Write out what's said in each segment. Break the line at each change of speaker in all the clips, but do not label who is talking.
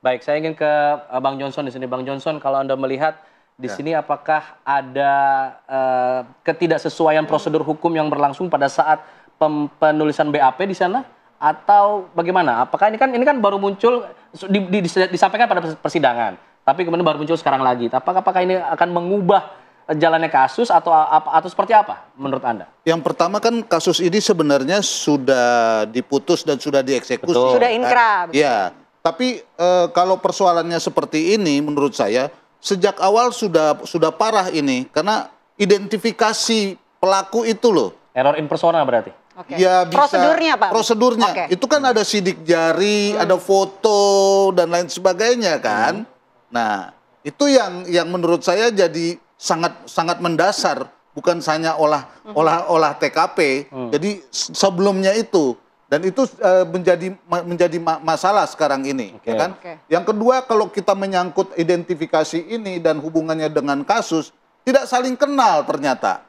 Baik, saya ingin ke Bang Johnson di sini. Bang Johnson, kalau Anda melihat di sini apakah ada ketidaksesuaian prosedur hukum yang berlangsung pada saat penulisan BAP di sana atau bagaimana? Apakah ini kan baru muncul disampaikan pada persidangan, tapi kemudian baru muncul sekarang lagi. Apakah ini akan mengubah jalannya kasus atau seperti apa menurut Anda?
Yang pertama kan kasus ini sebenarnya sudah diputus dan sudah dieksekusi.
Betul.
Sudah inkrah.
Iya, tapi kalau persoalannya seperti ini menurut saya sejak awal sudah parah ini karena identifikasi pelaku itu loh.
Error in persona berarti?
Okay.
Ya bisa,
prosedurnya Pak?
Prosedurnya, itu kan ada sidik jari, ada foto dan lain sebagainya kan. Nah, itu yang menurut saya jadi sangat mendasar, bukan hanya olah TKP. Jadi sebelumnya itu, dan itu menjadi masalah sekarang ini, ya kan? Yang kedua, kalau kita menyangkut identifikasi ini dan hubungannya dengan kasus, tidak saling kenal ternyata,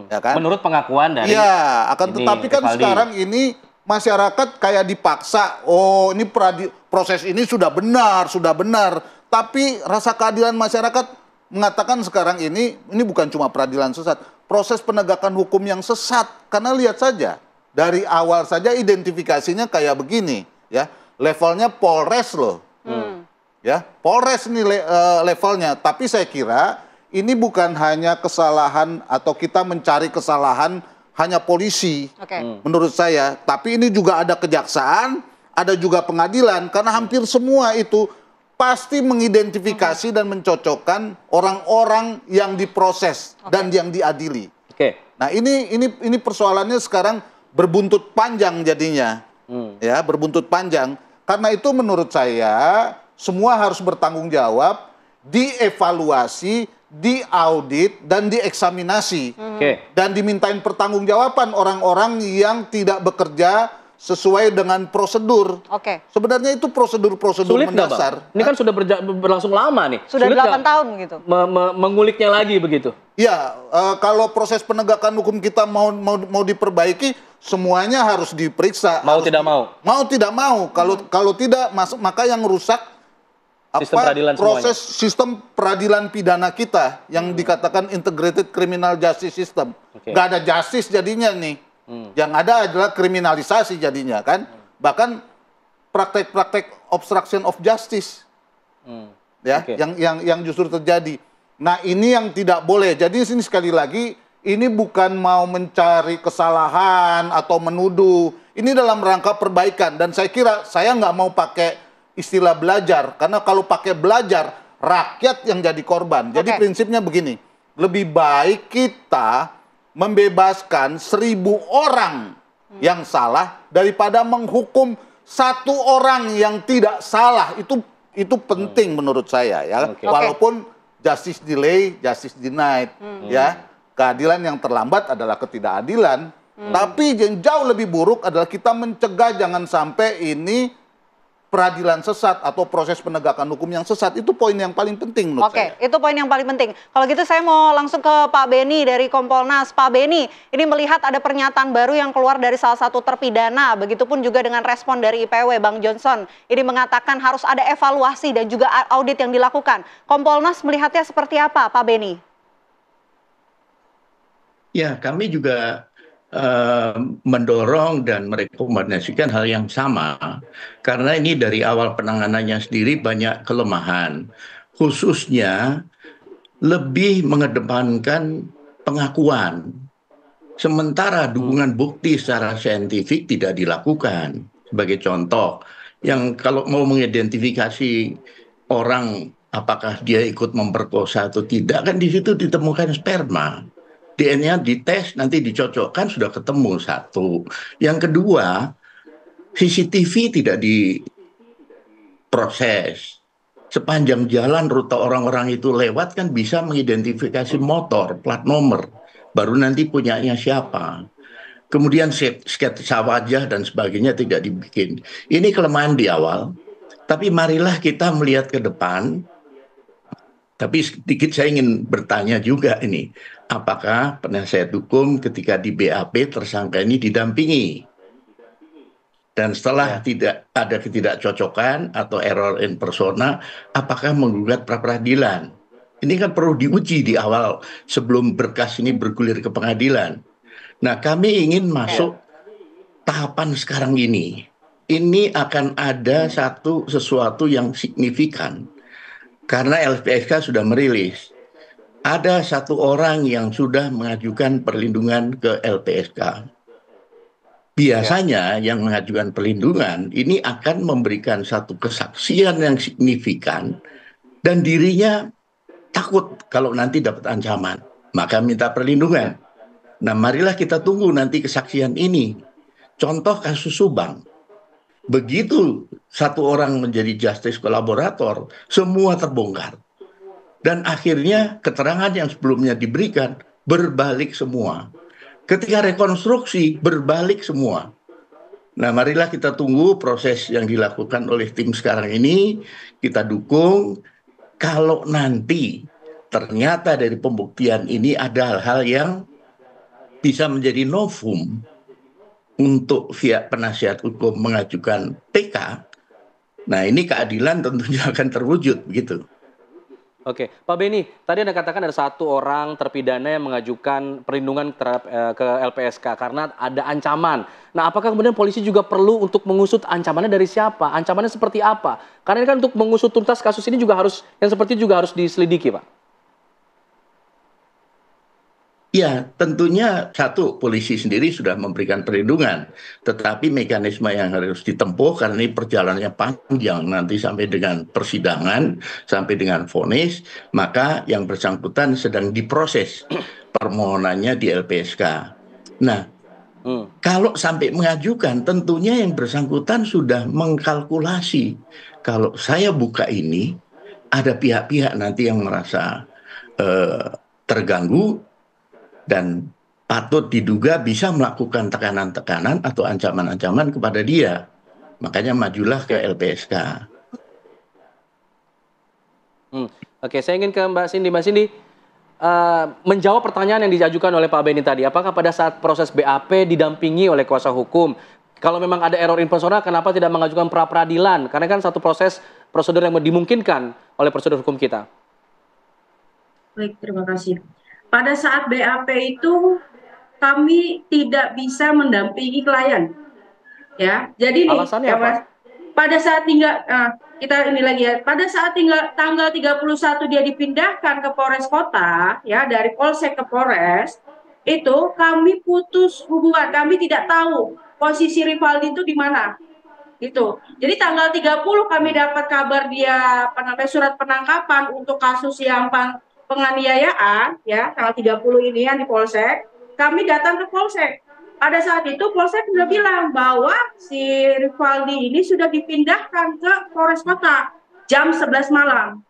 ya kan?
Menurut pengakuan dari
tetapi kan Evaldi. Sekarang ini masyarakat kayak dipaksa, oh ini proses ini sudah benar, tapi rasa keadilan masyarakat mengatakan sekarang ini bukan cuma peradilan sesat, proses penegakan hukum yang sesat, karena lihat saja dari awal saja identifikasinya kayak begini, ya levelnya Polres loh, ya Polres ini levelnya, tapi saya kira ini bukan hanya kesalahan atau kita mencari kesalahan hanya polisi, menurut saya. Tapi ini juga ada kejaksaan, ada juga pengadilan, karena hampir semua itu pasti mengidentifikasi dan mencocokkan orang-orang yang diproses dan yang diadili. Nah ini persoalannya sekarang berbuntut panjang jadinya, ya berbuntut panjang. Karena itu menurut saya semua harus bertanggung jawab, dievaluasi, diaudit dan dieksaminasi, dan dimintain pertanggungjawaban orang-orang yang tidak bekerja sesuai dengan prosedur. Sebenarnya itu prosedur-prosedur mendasar.
Ini kan sudah berlangsung lama nih.
Sudah 8 tahun gitu.
Menguliknya lagi begitu.
Ya, kalau proses penegakan hukum kita mau diperbaiki, semuanya harus diperiksa.
Mau tidak mau.
Mau tidak mau. Kalau tidak, maka yang rusak proses sistem peradilan pidana kita yang dikatakan integrated criminal justice system. Nggak ada justice jadinya nih. Yang ada adalah kriminalisasi jadinya kan. Bahkan praktek-praktek obstruction of justice. Ya, yang justru terjadi. Nah, ini yang tidak boleh. Jadi sini sekali lagi ini bukan mau mencari kesalahan atau menuduh. Ini dalam rangka perbaikan, dan saya kira saya nggak mau pakai istilah belajar, karena kalau pakai belajar, rakyat yang jadi korban. Jadi prinsipnya begini, lebih baik kita membebaskan 1000 orang yang salah daripada menghukum 1 orang yang tidak salah. Itu penting menurut saya, ya. Walaupun justice delay, justice denied, ya. Keadilan yang terlambat adalah ketidakadilan. Tapi yang jauh lebih buruk adalah kita mencegah jangan sampai ini peradilan sesat atau proses penegakan hukum yang sesat. Itu poin yang paling penting menurut saya.
Itu poin yang paling penting. Kalau gitu saya mau langsung ke Pak Beni dari Kompolnas. Pak Beni, ini melihat ada pernyataan baru yang keluar dari salah satu terpidana, begitupun juga dengan respon dari IPW, Bang Johnson. Ini mengatakan harus ada evaluasi dan juga audit yang dilakukan. Kompolnas melihatnya seperti apa, Pak Beni?
Ya, kami juga mendorong dan merekomendasikan hal yang sama, karena ini dari awal penanganannya sendiri banyak kelemahan, khususnya lebih mengedepankan pengakuan, sementara dukungan bukti secara saintifik tidak dilakukan. Sebagai contoh, yang kalau mau mengidentifikasi orang apakah dia ikut memperkosa atau tidak, kan di situ ditemukan sperma. DNA dites, nanti dicocokkan, sudah ketemu satu. Yang kedua, CCTV tidak diproses. Sepanjang jalan rute orang-orang itu lewat kan bisa mengidentifikasi motor, plat nomor. Baru nanti punyanya siapa. Kemudian sketsa wajah dan sebagainya tidak dibikin. Ini kelemahan di awal. Tapi marilah kita melihat ke depan. Tapi sedikit saya ingin bertanya juga ini, apakah penasihat hukum ketika di BAP tersangka ini didampingi? Dan setelah tidak ada ketidakcocokan atau error in persona, apakah menggugat pra peradilan? Ini kan perlu diuji di awal sebelum berkas ini bergulir ke pengadilan. Nah, kami ingin masuk tahapan sekarang ini. Ini akan ada sesuatu yang signifikan. Karena LPSK sudah merilis. Ada satu orang yang sudah mengajukan perlindungan ke LPSK. Biasanya yang mengajukan perlindungan ini akan memberikan satu kesaksian yang signifikan dan dirinya takut kalau nanti dapat ancaman, maka minta perlindungan. Nah, marilah kita tunggu nanti kesaksian ini. Contoh kasus Subang. Begitu satu orang menjadi justice kolaborator, semua terbongkar. Dan akhirnya keterangan yang sebelumnya diberikan berbalik semua. Ketika rekonstruksi, berbalik semua. Nah, marilah kita tunggu proses yang dilakukan oleh tim sekarang ini. Kita dukung. Kalau nanti ternyata dari pembuktian ini ada hal-hal yang bisa menjadi novum untuk pihak penasihat hukum mengajukan PK, nah ini keadilan tentunya akan terwujud, begitu.
Oke, Pak Beni, tadi Anda katakan ada satu orang terpidana yang mengajukan perlindungan terhadap ke LPSK karena ada ancaman. Nah, apakah kemudian polisi juga perlu untuk mengusut ancamannya dari siapa? Ancamannya seperti apa? Karena ini kan untuk mengusut tuntas kasus ini juga harus, yang seperti juga harus diselidiki, Pak.
Ya, tentunya satu, polisi sendiri sudah memberikan perlindungan. Tetapi mekanisme yang harus ditempuh karena ini perjalanannya panjang nanti sampai dengan persidangan, sampai dengan vonis, maka yang bersangkutan sedang diproses permohonannya di LPSK. Nah, kalau sampai mengajukan, tentunya yang bersangkutan sudah mengkalkulasi. Kalau saya buka ini, ada pihak-pihak nanti yang merasa terganggu, dan patut diduga bisa melakukan tekanan-tekanan atau ancaman-ancaman kepada dia. Makanya majulah ke LPSK.
Oke, saya ingin ke Mbak Cindy. Mbak Cindy, menjawab pertanyaan yang diajukan oleh Pak Beni tadi, apakah pada saat proses BAP didampingi oleh kuasa hukum? Kalau memang ada error in persona, kenapa tidak mengajukan pra peradilan? Karena kan satu prosedur yang dimungkinkan oleh prosedur hukum kita.
Baik, terima kasih. Pada saat BAP itu kami tidak bisa mendampingi klien, ya. Jadi nih,
alasannya apa?
Pada saat pada saat tanggal 31 dia dipindahkan ke Polres Kota, ya, dari Polsek ke Polres, itu kami putus hubungan, kami tidak tahu posisi Rivaldi itu di mana. Gitu. Jadi tanggal 30 kami dapat kabar dia surat penangkapan untuk kasus yang penganiayaan, ya, tanggal 30 ini yang di Polsek. Kami datang ke Polsek. Pada saat itu Polsek sudah bilang bahwa si Rivaldi ini sudah dipindahkan ke Polres Kota jam 11 malam.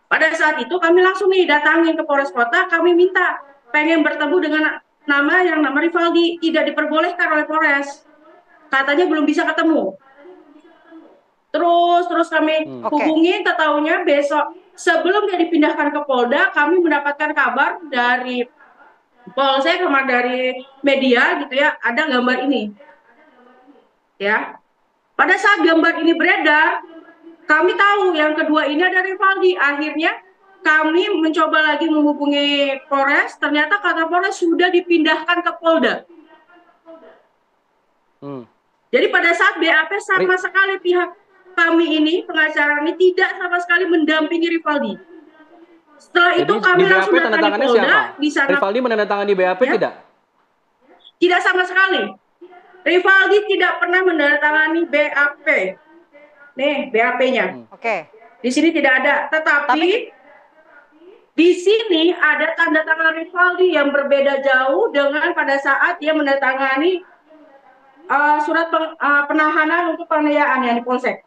Pada saat itu kami langsung datangin ke Polres Kota, kami minta pengen bertemu dengan nama Rivaldi, tidak diperbolehkan oleh Polres. Katanya belum bisa ketemu. Terus kami hubungin, tetahunya besok sebelum dia dipindahkan ke Polda, kami mendapatkan kabar dari Polsek sama dari media gitu ya, ada gambar ini. Ya. Pada saat gambar ini beredar, kami tahu yang kedua ini ada Rivaldi. Akhirnya kami mencoba lagi menghubungi Polres, ternyata kata Polres sudah dipindahkan ke Polda. Jadi pada saat BAP sama sekali pihak kami ini, pengacara ini tidak sama sekali mendampingi Rivaldi. Setelah itu kami langsung datang di Polda. Di sana
Rivaldi menandatangani BAP ya? Tidak?
Tidak sama sekali. Rivaldi tidak pernah menandatangani BAP. Nih BAP-nya. Di sini tidak ada. Tetapi di sini ada tanda tangan Rivaldi yang berbeda jauh dengan pada saat dia menandatangani surat penahanan untuk penganiayaan yang di Polsek.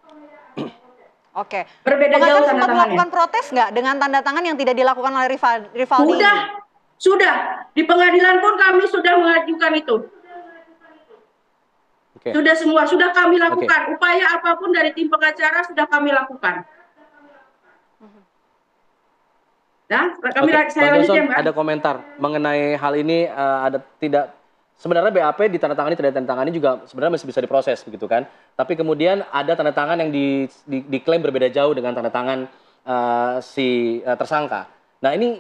Berbeda jauh tanda
sempat melakukan protes nggak dengan tanda tangan yang tidak dilakukan oleh Rivaldi?
Sudah. Di pengadilan pun kami sudah mengajukan itu. Sudah semua, sudah kami lakukan. Upaya apapun dari tim pengacara sudah kami lakukan. Nah, saya lanjut ya, Mbak.
Ada komentar mengenai hal ini, ada tidak sebenarnya BAP ditandatangani tidak ditandatangani juga sebenarnya masih bisa diproses begitu kan. Tapi kemudian ada tanda tangan yang diklaim berbeda jauh dengan tanda tangan si tersangka. Nah ini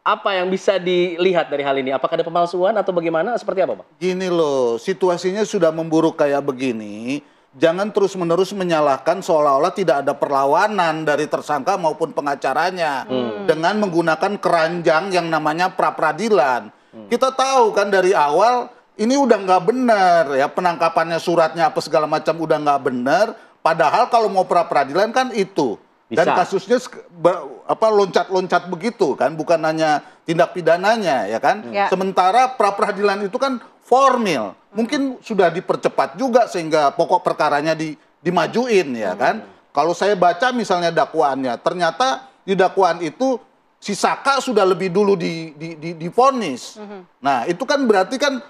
apa yang bisa dilihat dari hal ini? Apakah ada pemalsuan atau bagaimana? Seperti apa, Bang?
Gini loh, situasinya sudah memburuk kayak begini. Jangan terus-menerus menyalahkan seolah-olah tidak ada perlawanan dari tersangka maupun pengacaranya dengan menggunakan keranjang yang namanya pra-peradilan. Kita tahu kan dari awal ini udah nggak benar ya, penangkapannya, suratnya apa segala macam udah nggak benar. Padahal kalau mau pra-peradilan kan itu. Dan
Bisa.
kasusnya loncat-loncat begitu kan, bukan hanya tindak pidananya ya kan.
Ya.
Sementara pra-peradilan itu kan formil, mungkin sudah dipercepat juga sehingga pokok perkaranya dimajuin ya kan. Kalau saya baca misalnya dakwaannya, ternyata di dakwaan itu si Saka sudah lebih dulu divonis. Nah itu kan berarti kan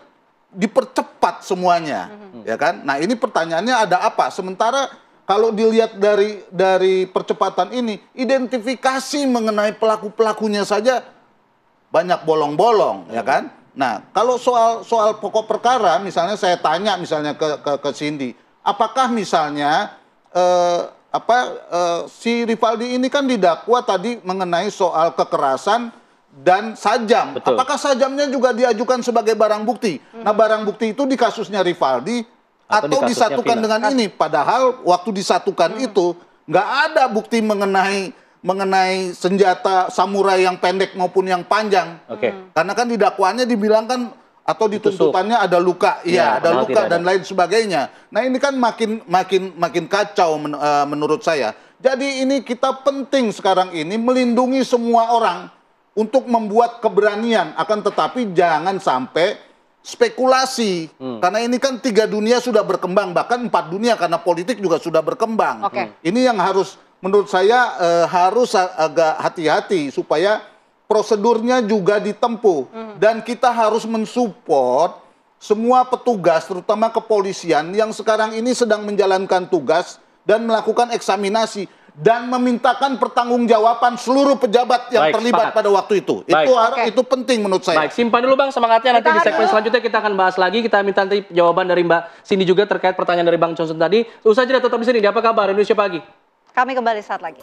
dipercepat semuanya, ya kan. Nah ini pertanyaannya ada apa? Sementara kalau dilihat dari percepatan ini, identifikasi mengenai pelaku-pelakunya saja banyak bolong-bolong, ya kan? Nah, kalau soal pokok perkara, misalnya saya tanya misalnya ke Cindy, apakah misalnya si Rivaldi ini kan didakwa tadi mengenai soal kekerasan dan sajam.
Betul.
Apakah sajamnya juga diajukan sebagai barang bukti? Nah, barang bukti itu di kasusnya Rivaldi
Atau di
atau
kasusnya
disatukan
Vina.
dengan ini. Padahal waktu disatukan itu nggak ada bukti mengenai senjata samurai yang pendek maupun yang panjang.
Oke.
Karena kan di dakwaannya dibilang kan atau dituntutannya ada luka,
Ya,
iya ada
padahal
luka
tidak
dan
ada.
lain sebagainya. Nah ini kan makin kacau menurut saya. Jadi ini kita penting sekarang ini melindungi semua orang untuk membuat keberanian. Akan tetapi jangan sampai spekulasi. Karena ini kan 3 dunia sudah berkembang, bahkan 4 dunia karena politik juga sudah berkembang.
Oke.
Ini yang harus menurut saya harus agak hati-hati supaya prosedurnya juga ditempuh dan kita harus mensupport semua petugas terutama kepolisian yang sekarang ini sedang menjalankan tugas dan melakukan eksaminasi dan memintakan pertanggungjawaban seluruh pejabat yang
Baik,
terlibat
sepakat.
pada waktu itu.
Baik.
Itu penting menurut saya.
Baik, simpan dulu Bang semangatnya. Nanti
Kita
di
hari-
segmen selanjutnya kita akan bahas lagi. Kita minta nanti jawaban dari Mbak Cindy juga terkait pertanyaan dari Bang Johnson tadi. Usai jeda tetap di sini. Di Apa Kabar Indonesia Pagi.
Kami kembali saat lagi.